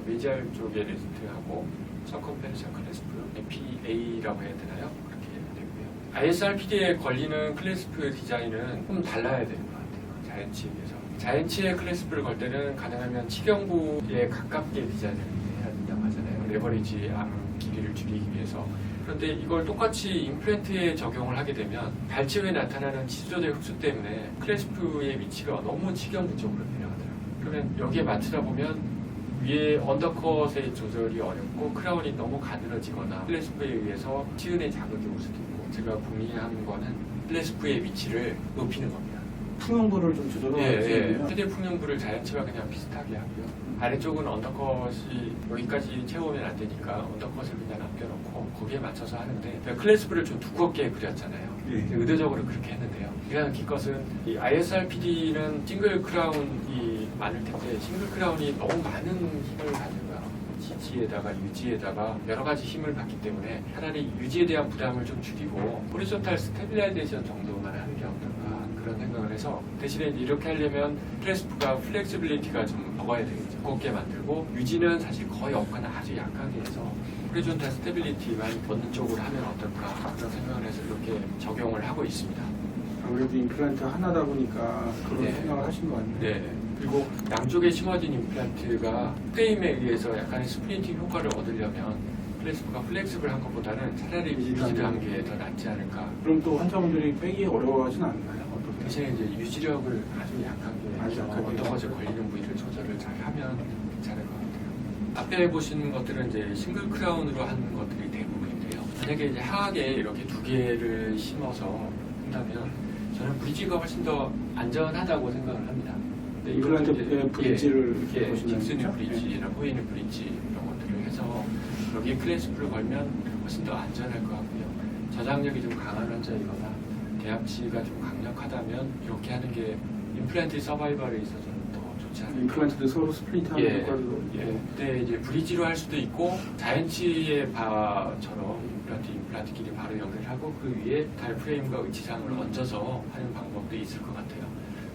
메지알 쪽에 레스트하고 서컴펜션 클래스프, PA라고 해야 되나요? 그렇게 되고요. ISRPD에 걸리는 클래스프 디자인은 좀 달라야 되는 것 같아요. 자연치에 비해서. 자연치에 클래스프를 걸 때는 가능하면 치경부에 가깝게 디자인을 해야 된다고 하잖아요. 레버리지 암 길이를 줄이기 위해서. 그런데 이걸 똑같이 임플란트에 적용을 하게 되면 발치후에 나타나는 치수조절 흡수 때문에 클래스프의 위치가 너무 치경부 쪽으로 내려가더라고요. 그러면 여기에 맞추다 보면 위에 언더컷의 조절이 어렵고 크라운이 너무 가늘어지거나 클래스프에 의해서 치은에 자극이 올 수도 있고 제가 궁리하는 거는 클래스프의 위치를 높이는 겁니다. 풍용부를 좀 조절하는 최대 풍용부를 자연치와 그냥 비슷하게 하고요. 아래쪽은 언더컷이 여기까지 채우면 안 되니까 언더컷을 그냥 남겨놓고 거기에 맞춰서 하는데 제가 클래스프를 좀 두껍게 그렸잖아요. 예. 의도적으로 그렇게 했는데요. 이라는 기껏은 이 ISRPD는 싱글 크라운이 많을 텐데 싱글 크라운이 너무 많은 힘을 가진 거예요. 지지에다가 유지에다가 여러 가지 힘을 받기 때문에 차라리 유지에 대한 부담을 좀 줄이고 호리존탈 스테빌라이제이션 정도만 하는 게 어떨까 그런 생각을 해서 대신에 이렇게 하려면 클래스프가 플렉시빌리티가 좀 적어야 되겠죠. 두껍게 만들고 유지는 사실 거의 없거나 아주 약하게 해서 호리존탈 스테빌리티만 넣는 쪽으로 하면 어떨까 그런 생각을 해서 이렇게 적용을 하고 있습니다. 아무래도 임플란트 하나다 보니까 그런 네. 생각을 하신 것 같네요. 네. 그리고 양쪽에 심어진 임플란트가 프레임에 의해서 약간의 스프린팅 효과를 얻으려면 클래스프가 플렉스블 한 것보다는 차라리 리지드한 게 더 낫지 않을까. 그럼 또 환자분들이 빼기 어려워하진 않나요? 어떠세요? 대신에 이제 유지력을 아주 약하게 아주 해서 약하게. 어떤 것에 걸리는 부위를 조절을 잘 하면 괜찮을 것 같아요. 앞에 보시는 것들은 이제 싱글 크라운으로 하는 것들이 대부분인데요. 만약에 이제 하악에 이렇게 두 개를 심어서 한다면 저는 브릿지가 훨씬 더 안전하다고 생각을 합니다. 근데 임플란트 이것도 이제 브릿지를 예, 보시는 딕스는 거죠? 브릿지나 호이는 브릿지 이런 것들을 해서 여기에 클래스프를 걸면 훨씬 더 안전할 것 같고요. 저장력이 좀 강한 환자이거나 대합치가 좀 강력하다면 이렇게 하는 게 임플란트 서바이벌에 있어서는 더 좋지 않을까. 임플란트도 서로 스플릿하는 예, 효과도 예. 근데 이제 브릿지로 할 수도 있고 자연치의 바처럼 임플란트끼리 바로 연결하고 그 위에 달 프레임과 의치상을 얹어서 하는 방법도 있을 것 같아요.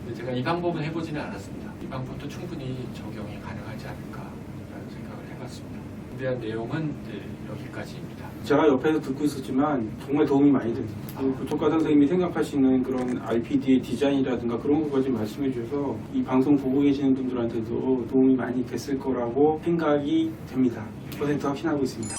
근데 제가 이 방법은 해보지는 않았습니다. 이 방법도 충분히 적용이 가능하지 않을까라는 생각을 해봤습니다. 준비한 내용은 이제 여기까지입니다. 제가 옆에서 듣고 있었지만 정말 도움이 많이 됩니다. 교통과 선생님이 생각하시는 그런 RPD의 디자인이라든가 그런 것까지 말씀해 주셔서 이 방송 보고 계시는 분들한테도 도움이 많이 됐을 거라고 생각이 됩니다. 100% 확신하고 있습니다.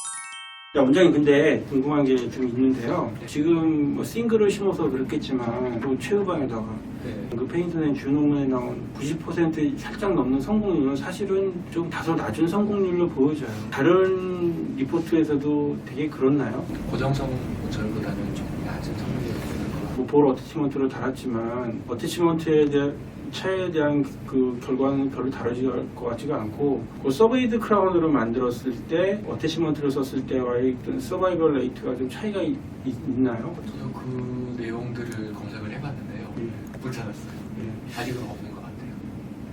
자, 원장님 근데 궁금한 게 좀 있는데요. 지금 뭐 싱글을 심어서 그렇겠지만 또 최후방에다가 네. 그 페인트는 주노문에 나온 90% 살짝 넘는 성공률은 사실은 좀 다소 낮은 성공률로 보여져요. 다른 리포트에서도 되게 그렇나요? 고정성 모철보다는 조금 낮은 성능이 있는 것 같아요. 볼 어태치먼트를 달았지만 어태치먼트에 대한 차에 대한 그 결과는 별로 다르지 것 같지가 않고 그 서베이드 크라운으로 만들었을 때 어태치먼트를 썼을 때와의 어떤 서바이벌 레이트가 좀 차이가 있나요? 저도 그 내용들을 검색을 해봤는데요. 예. 못 찾았어요. 예. 아직은 없는 것 같아요.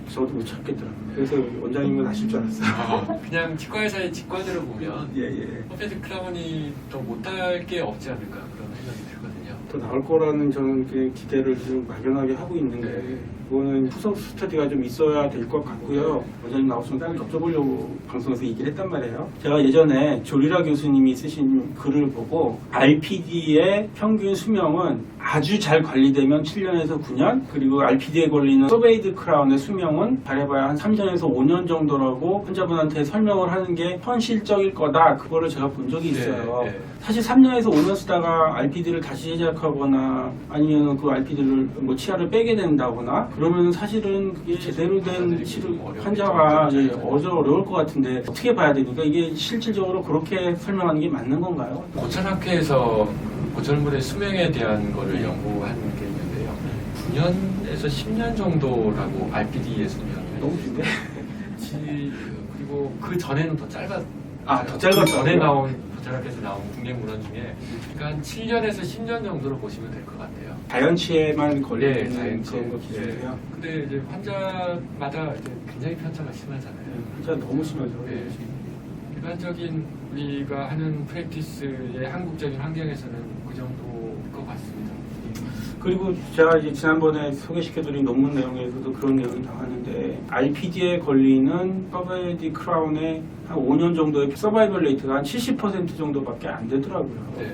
저도 못 찾겠더라고요. 그래서 원장님은 아실 줄 알았어요. 그냥 치과의사의 직관으로 보면 예. 퍼페드 크라운이 더 못할 게 없지 않을까 그런 생각이 들거든요. 더 나올 거라는 저는 그 기대를 좀 막연하게 하고 있는데 그거는 후속 스터디가 좀 있어야 될 것 같고요. 원장님 나오시면 딱 여쭤보려고 방송에서 얘기를 했단 말이에요. 제가 예전에 조리라 교수님이 쓰신 글을 보고 RPD의 평균 수명은 아주 잘 관리되면 7년에서 9년 그리고 RPD에 걸리는 서베이드 크라운의 수명은 잘해봐야 한 3년에서 5년 정도라고 환자분한테 설명을 하는 게 현실적일 거다. 그거를 제가 본 적이 있어요. 네. 사실 3년에서 5년 쓰다가 RPD를 다시 제작하거나 아니면 그 RPD를 뭐 치아를 빼게 된다거나 그러면 사실은 그게 제대로 된 치료 환자가 어려울 것 같은데 어떻게 봐야 되니까 이게 실질적으로 그렇게 설명하는 게 맞는 건가요? 고천학회에서 고철물의 수명에 대한 거를 연구하는 게 있는데요. 9년에서 10년 정도라고 RPD의 수명이 너무 긴데? 그리고 그 전에는 더 짧았. 더 짧았다고요? 전에 나온 고천학회에서 나온 국립문헌 중에 그러니까 한 7년에서 10년 정도로 보시면 될 것 같아요. 자연치에만 걸리는 자연치. 그런 거 기준이에요. 근데 이제 환자마다 이제 굉장히 편차가 심하잖아요. 진짜 너무 심하죠. 네. 일반적인 우리가 하는 프랙티스의 한국적인 환경에서는 그 정도일 것 같습니다. 그리고 제가 이제 지난번에 소개시켜드린 논문 내용에서도 그런 내용이 나왔는데 RPD에 걸리는 서베이드 크라운의 한 5년 정도의 서바이벌 레이트가 한 70% 정도밖에 안 되더라고요. 네.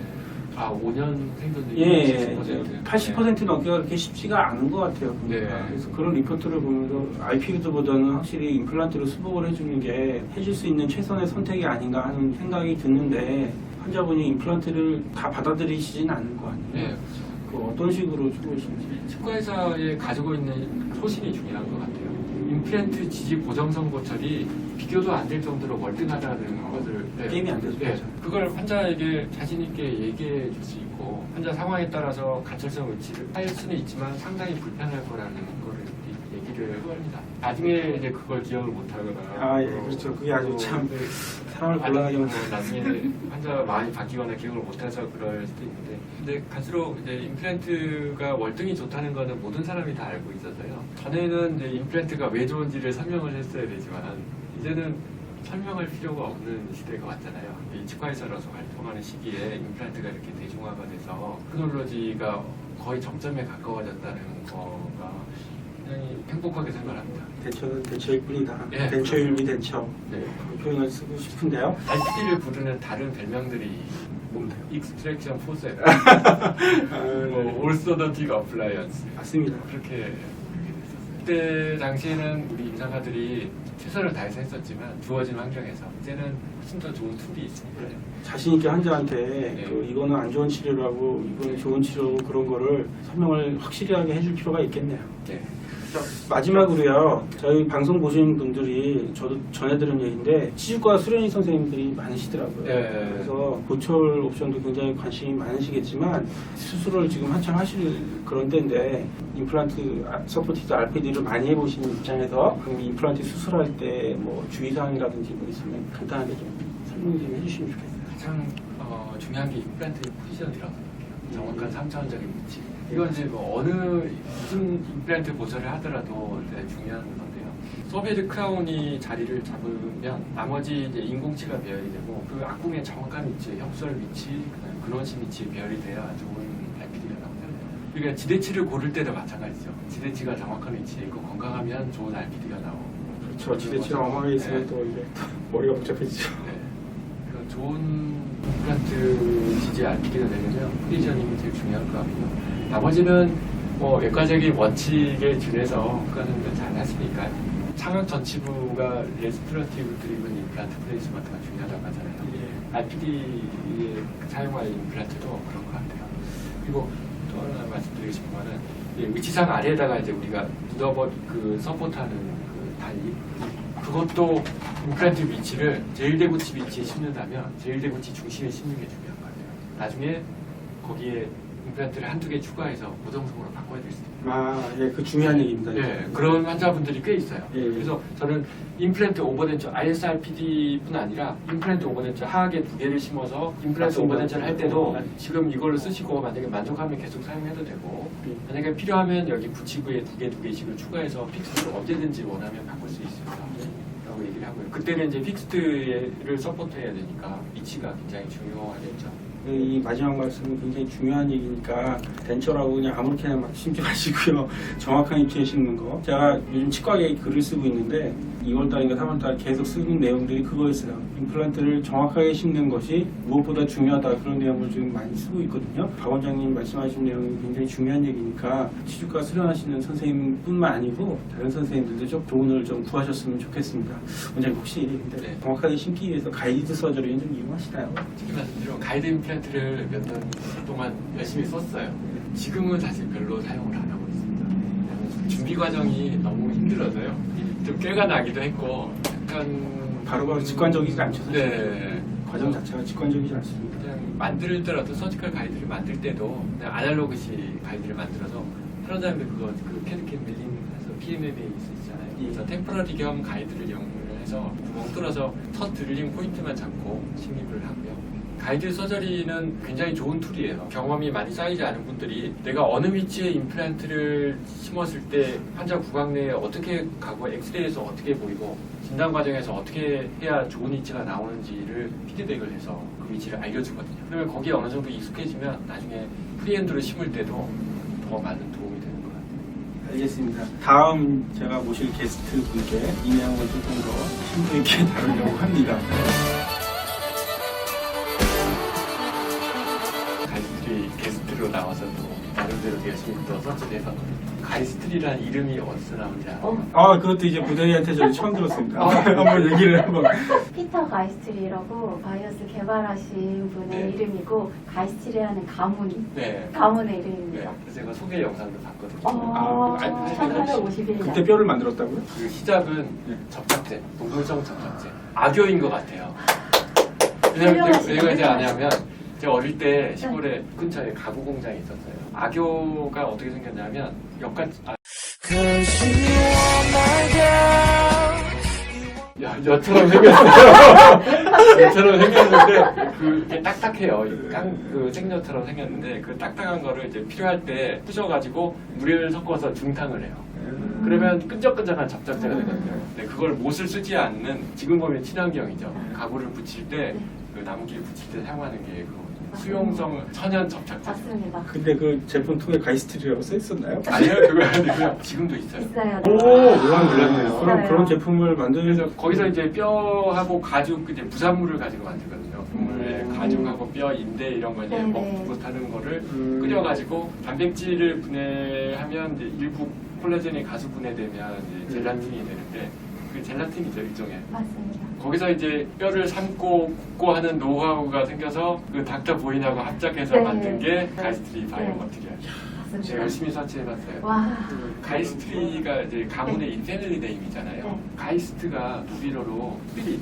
5년 생존율이 예, 70%. 80% 넘기가 그렇게 쉽지가 않은 것 같아요. 보니까. 네. 그래서 그런 리포트를 보면서 RPD보다는 확실히 임플란트로 수복을 해주는 게 해줄 수 있는 최선의 선택이 아닌가 하는 생각이 드는데 환자분이 임플란트를 다 받아들이시진 않을 것 같아요. 네, 그렇죠. 그 어떤 식으로 주무시는지. 치과의사에 가지고 있는 소신이 중요한 것 같아요. 임플란트 지지 고정성 고철이 비교도 안 될 정도로 월등하다는 것을 게임이 안 되죠. 그걸 환자에게 자신 있게 얘기해 줄 수 있고 환자 상황에 따라서 가철성 의치를 할 수는 있지만 상당히 불편할 거라는 거를 얘기를 합니다. 나중에 이제 그걸 기억을 못 하거나 그렇죠. 그게 아주 참 네. 사람을 아니면 곤란하게 뭐 만드는. 나중에 환자가 마음이 바뀌거나 기억을 못해서 그럴 수도 있는데 근데 갈수록 이제 임플란트가 월등히 좋다는 거는 모든 사람이 다 알고 있어서요. 전에는 이제 임플란트가 왜 좋은지를 설명을 했어야 되지만 이제는 설명할 필요가 없는 시대가 왔잖아요. 이 치과의사로서 활동하는 시기에 임플란트가 이렇게 대중화가 돼서 테크놀로지가 거의 정점에 가까워졌다는 거가 굉장히 행복하게 생각합니다. 대처는 대처일 뿐이다. 예, 대처율비 대처. 네. 그 표현을 쓰고 싶은데요. RPD를 부르는 다른 별명들이 뭔데요? 익스트랙션 포셉, 네. 뭐 올소더틱 어플라이언스 맞습니다. 그렇게 됐었어요. 그때 당시에는 우리 임상가들이 최선을 다해서 했었지만 주어진 환경에서 이제는 훨씬 더 좋은 툴이 있습니다. 자신 있게 환자한테 네. 이거는 안 좋은 치료라고 이거는 좋은 치료고 그런 거를 설명을 확실하게 해줄 필요가 있겠네요. 네. 마지막으로요. 저희 방송 보시는 분들이 저도 전해드린 얘기인데 치주과 수련의 선생님들이 많으시더라고요. 네. 그래서 보철 옵션도 굉장히 관심이 많으시겠지만 수술을 지금 한참 하실 그런 때인데 임플란트 서포티드 RPD를 많이 해보시는 입장에서 그럼 임플란트 수술할 때 뭐 주의사항이라든지 뭐 있으면 간단하게 좀 설명 좀 해주시면 좋겠어요. 가장 중요한 게 임플란트의 포지션이라고 생각해요. 정확한 3차원적인 위치. 이건 이제 뭐 어느 무슨 임플란트 보철을 하더라도 되게 중요한 건데요. 서베드 크라운이 자리를 잡으면 나머지 이제 인공치가 배열이 되고 그 악궁의 정확한 위치, 협설 위치, 그다음에 근원심 위치에 배열이 돼야 좋은 RPD가 나오잖아요. 그러니까 지대치를 고를 때도 마찬가지죠. 지대치가 정확한 위치에 있고 건강하면 좋은 RPD가 나오고. 그렇죠. 지대치가 엉망에 있으면 네. 또 이제 머리가 복잡해지죠. 네. 그러니까 좋은 임플란트 지지 RPD가 되려면 포지셔닝이 제일 중요할 것 같고요. 나머지는 뭐 외과적인 원칙에 준해서 그거는 잘 하시니까 창학 전치부가 레스피러티브 드리븐 임플란트 플레이스먼트가 중요하다고 하잖아요. RPD에 사용할 임플란트도 그런 것 같아요. 그리고 또 하나 말씀드리고 싶은 거는 위치상 아래에다가 이제 우리가 그 서포트하는 그 다리 그것도 임플란트 위치를 제일대구치 위치에 심는다면 제일대구치 중심에 심는 게 중요한 것 같아요. 나중에 거기에 임플란트를 한두 개 추가해서 고정성으로 바꿔야 될 수도 있고. 아, 예, 그 중요한 얘기입니다. 네, 그런 환자분들이 꽤 있어요. 예, 예. 그래서 저는 임플란트 오버덴처 ISRPD뿐 아니라 임플란트 오버덴처 하악에 두 개를 심어서 임플란트 맞습니다. 오버덴처를 할 때도 지금 이걸로 쓰시고 만약에 만족하면 계속 사용해도 되고 만약에 필요하면 여기 붙이구에 두 개씩을 추가해서 픽스를 언제든지 원하면 바꿀 수 있습니다. 라고 얘기를 하고요. 그때는 이제 픽스트를 서포트해야 되니까 위치가 굉장히 중요하겠죠. 이 마지막 말씀은 굉장히 중요한 얘기니까 덴처라고 그냥 아무렇게나 막 심지 마시고요. 정확한 위치에 심는 거. 제가 요즘 치과에 글을 쓰고 있는데 2월달인가 3월달 계속 쓰는 내용들이 그거였어요. 임플란트를 정확하게 심는 것이 무엇보다 중요하다. 그런 내용을 지금 많이 쓰고 있거든요. 박 원장님 말씀하신 내용이 굉장히 중요한 얘기니까 치주과 수련하시는 선생님뿐만 아니고 다른 선생님들도 좀 조언을 좀 구하셨으면 좋겠습니다. 원장님 혹시 네. 정확하게 심기 위해서 가이드 서저리는 좀 이용하시나요? 지금 말씀드린 가이드 임플란트를 몇 년 동안 열심히 썼어요. 지금은 사실 별로 사용을 안 하고 있습니다. 왜냐하면 준비 과정이 너무 힘들어서요. 좀 꾀가 나기도 했고 약간 바로바로 직관적이지 않죠. 사실. 네. 과정 자체가 직관적이지 않습니다. 그냥 만들더라도 서지컬 가이드를 만들 때도 그냥 아날로그식 가이드를 만들어서 하는 사람들 그 캐드캠 밀링해서 PMMA 있잖아요. 예. 그래서 템포러리 겸 가이드를 이용을 해서 구멍 뚫어서 첫 드릴링 포인트만 잡고 식립을 하고요. 가이드 서저리는 굉장히 좋은 툴이에요. 경험이 많이 쌓이지 않은 분들이 내가 어느 위치에 임플란트를 심었을 때 환자 구강 내에 어떻게 가고 엑스레이에서 어떻게 보이고 진단 과정에서 어떻게 해야 좋은 위치가 나오는지를 피드백을 해서 그 위치를 알려주거든요. 그러면 거기에 어느 정도 익숙해지면 나중에 프리핸드로 심을 때도 더 많은 도움이 되는 것 같아요. 알겠습니다. 다음 제가 모실 게스트 분께 이 내용을 조금 더 심도 있게 다루려고 합니다. 가이스트리 게스트로 나와서도 나름대로 열심히 또 서치를 해서 가이스트리라는 이름이 어디서 나온지 알아요? 아, 그것도 이제 부대리한테 저는 처음 들었습니다. 한번 얘기를 한번. 피터 가이스트리라고 바이오스 개발하신 분의 네. 이름이고 가이스트리라는 가문의 네. 이름입니다. 그래서 제가 소개 영상도 봤거든요. 어, 아니, 1851년. 그때 뼈를 만들었다고요? 그 시작은 접착제, 동물성 접착제. 악교인 것 같아요. 왜냐면 제가 이제 아냐면 제가 어릴 때 시골에 근처에 가구 공장이 있었어요. 악교가 어떻게 생겼냐면 여처럼 생겼어요. 여처럼 생겼는데 그게 딱딱해요. 그 생녀처럼 생겼는데 그 딱딱한 거를 이제 필요할 때 부셔가지고 물을 섞어서 중탕을 해요. 그러면 끈적끈적한 접착제가 되거든요. 근데 그걸 못을 쓰지 않는 지금 보면 친환경이죠. 가구를 붙일 때 그 나무길 붙일 때 사용하는 게 그거거든요. 수용성 천연 접착제. 맞습니다. 근데 그 제품 통에 가이스트리라고 써 있었나요? 아니요, 그거 아니고요. 지금도 있어요. 있어요. 오, 네. 몰랐네요. 그럼 있어요. 그런 제품을 만드는 그래서 거기서 이제 뼈하고 가죽 이제 부산물을 가지고 만들거든요. 가죽하고 뼈, 인대 이런 거 이제 네네. 먹고 못하는 거를 끓여가지고 단백질을 분해하면 이제 일부 콜라겐이 가수 분해되면 이제 젤라틴이 되는데 그 젤라틴이죠 일종의. 맞습니다. 거기서 이제 뼈를 삶고 굽고 하는 노하우가 생겨서 그 닥터 보인하고 합작해서 네. 만든 게 가이스트리 바이오 네. 머티리얼. 제가 맞습니다. 열심히 서치해봤어요. 와. 가이스트리가 이제 가문의 인패밀리 네임이잖아요. 네. 가이스트가 독일어로 스피릿.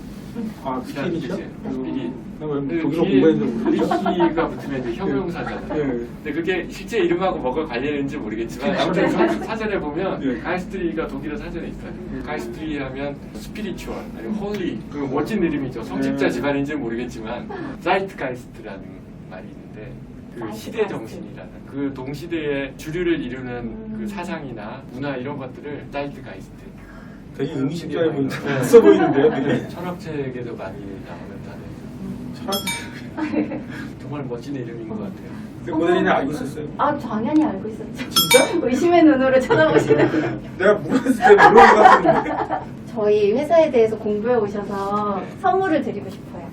아, 스피릿이죠? 스피릿. 독일어 그 공부했는데 모르죠? 리히가 붙으면 이제 형용사잖아요. 네. 근데 그게 실제 이름하고 뭐가 관련있는지 모르겠지만 아무튼 사전에 보면 네. 가이스트리가 독일어 사전에 있어요. 가이스트리 하면 스피리추얼 아니면 홀리 그 멋진 이름이죠. 성직자 네. 집안인지는 모르겠지만 자이트가이스트라는 말이 있는데 그 시대 정신이라는 그 동시대의 주류를 이루는 그 사상이나 문화 이런 것들을 자이트가이스트. 되게 의미심장해 보이는데 네. 있어 보이는데요? 되게. 철학책에도 많이 나오는 단어예요. 철학. 정말 멋진 이름인 것 같아요. 근데 고대리는 알고 있었어요? 아, 당연히 알고 있었죠. 진짜? 의심의 눈으로 쳐다보시는. 내가 물었을 때 모르는 것 같은데. 저희 회사에 대해서 공부해 오셔서 네. 선물을 드리고 싶어요.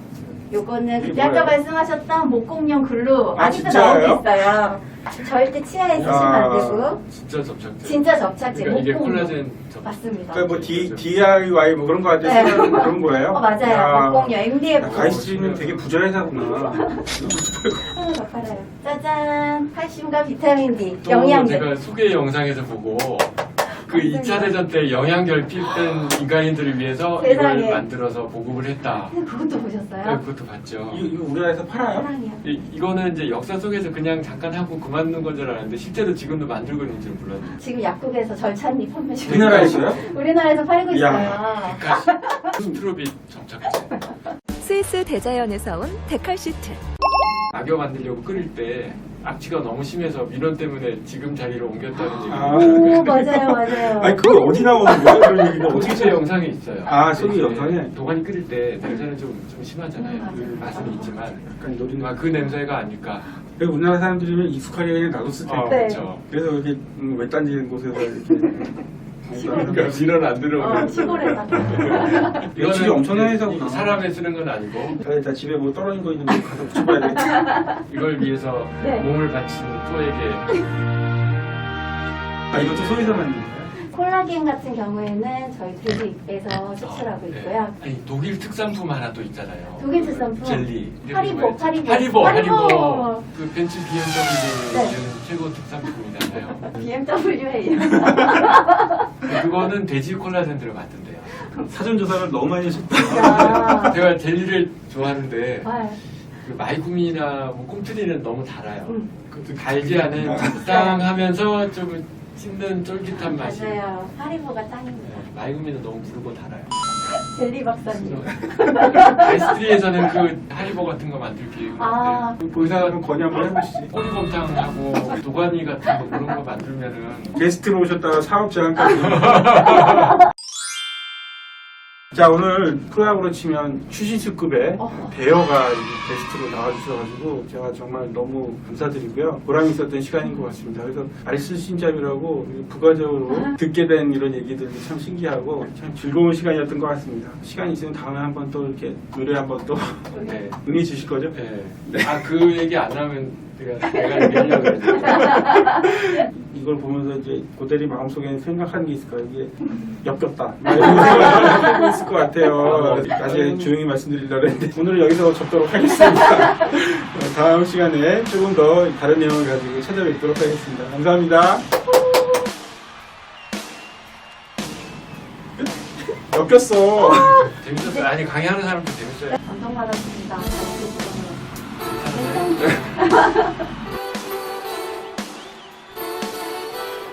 요거는 이게 그때 아까 뭐예요? 말씀하셨던 목공용 글루 아, 아직도 진짜요? 나오고 있어요. 절대 치아에 쓰시면 안 되고 진짜 접착제. 진짜 접착제 그러니까 이게 목공용. 콜라겐 접착제. 맞습니다. 그러니까 뭐 DIY 뭐 그런 거 할때 네. 쓰는 그런 거예요? 맞아요. 목공용 MDF. 가이스트리는 되게 부자 회사구나. 하나 더 팔아요. 짜잔! 칼슘과 비타민 D, 또 영양제. 제가 소개 영상에서 보고 그 맞습니다. 2차 대전 때 영양 결핍된 인간인들을 위해서 세상에. 이걸 만들어서 보급을 했다. 근데 그것도 네, 보셨어요? 그것도 봤죠. 이거 우리나라에서 팔아요? 사랑이요. 이거는 이제 역사 속에서 그냥 잠깐 하고 그만둔 건 줄 알았는데 실제로 지금도 만들고 있는 줄 몰랐네요. 지금 약국에서 절찬리 판매 중이에요. 우리나라에서요? 우리나라에서 팔고 있어요. 야. 스트로빗 접착제. 스위스 대자연에서 온 데칼시트. 악여 만들려고 끓일 때 악취가 너무 심해서 민원 때문에 지금 자리로 옮겼다는 얘기를 아. 오, 맞아요, 맞아요. 아니 그거 어디 나오는 거야? 그런 얘기는 어떻게 어떻게 영상에 있어요. 아, 소개 이제 영상에? 도가니 끓일 때 냄새는 좀 심하잖아요. 맞아요. 맛은 있지만 약간 노리는 그 냄새가 아닐까. 그리고 우리나라 사람들이면 익숙하게 그냥 놔뒀을 텐데 네. 그렇죠. 그래서 이렇게 외딴지는 곳에서 이렇게 그러니까 민원 안 들어오고. 시골에다가. 며칠이 엄청난 회사구나. 사람에 쓰는 건 아니고 다 집에 뭐 떨어진 거 있는데 가서 붙여봐야 되겠다. 이걸 위해서 네. 몸을 바친 토에게 아 이것도 소에서 만든 거예요? 콜라겐 같은 경우에는 저희 돼지에서 수출하고 있고요. 네. 아니 독일 특산품 하나 또 있잖아요. 독일 특산품. 젤리. 하리보, 하리보. 하리보. 그 벤츠 BMW 네. 최고 특산품이잖아요. BMW예요. 그거는 돼지 콜라겐들을 만든대요. 사전 조사를 너무 많이 했다. 야. 제가 젤리를 좋아하는데 아, 그 마이구미나 뭐 꿈틀이는 너무 달아요. 그 달지 않은 적당하면서 좀 씹는 쫄깃한 맛이. 맞아요. 하리보가 짱입니다. 네, 마이구미는 너무 무르고 달아요. 젤리 박사님. 아이스트리에서는 그 하리보 같은 거 만들 기회가 아. 있는데 의사는 건의 한번 해보시지. 꼬리곰탕하고 도가니 같은 거 그런 거 만들면은 게스트로 오셨다가 사업 제안까지. 자 오늘 프로야구로 치면 추신수급의 대여가 게스트로 나와주셔가지고 제가 정말 너무 감사드리고요. 보람 있었던 시간인 것 같습니다. 그래서 알쓸신잡이라고 부가적으로 듣게 된 이런 얘기들도 참 신기하고 참 즐거운 시간이었던 것 같습니다. 시간이 있으면 다음에 한번 또 이렇게 노래 한번 또 네. 응해 주실 거죠? 네. 아그 얘기 안 하면 내가 얘기하려고 했는데 이걸 보면서 이제 고대리 마음속에 생각하는 게 있을 거예요. 이게 역겹다. 막 이런 생각을 하고 있을 것 같아요. 나중에 조용히 말씀드리려고 했는데 오늘은 여기서 접도록 하겠습니다. 다음 시간에 조금 더 다른 내용을 가지고 찾아뵙도록 하겠습니다. 감사합니다. 역겹어. 재밌었어요. 아니 강의하는 사람도 재밌어요. 감동받았습니다.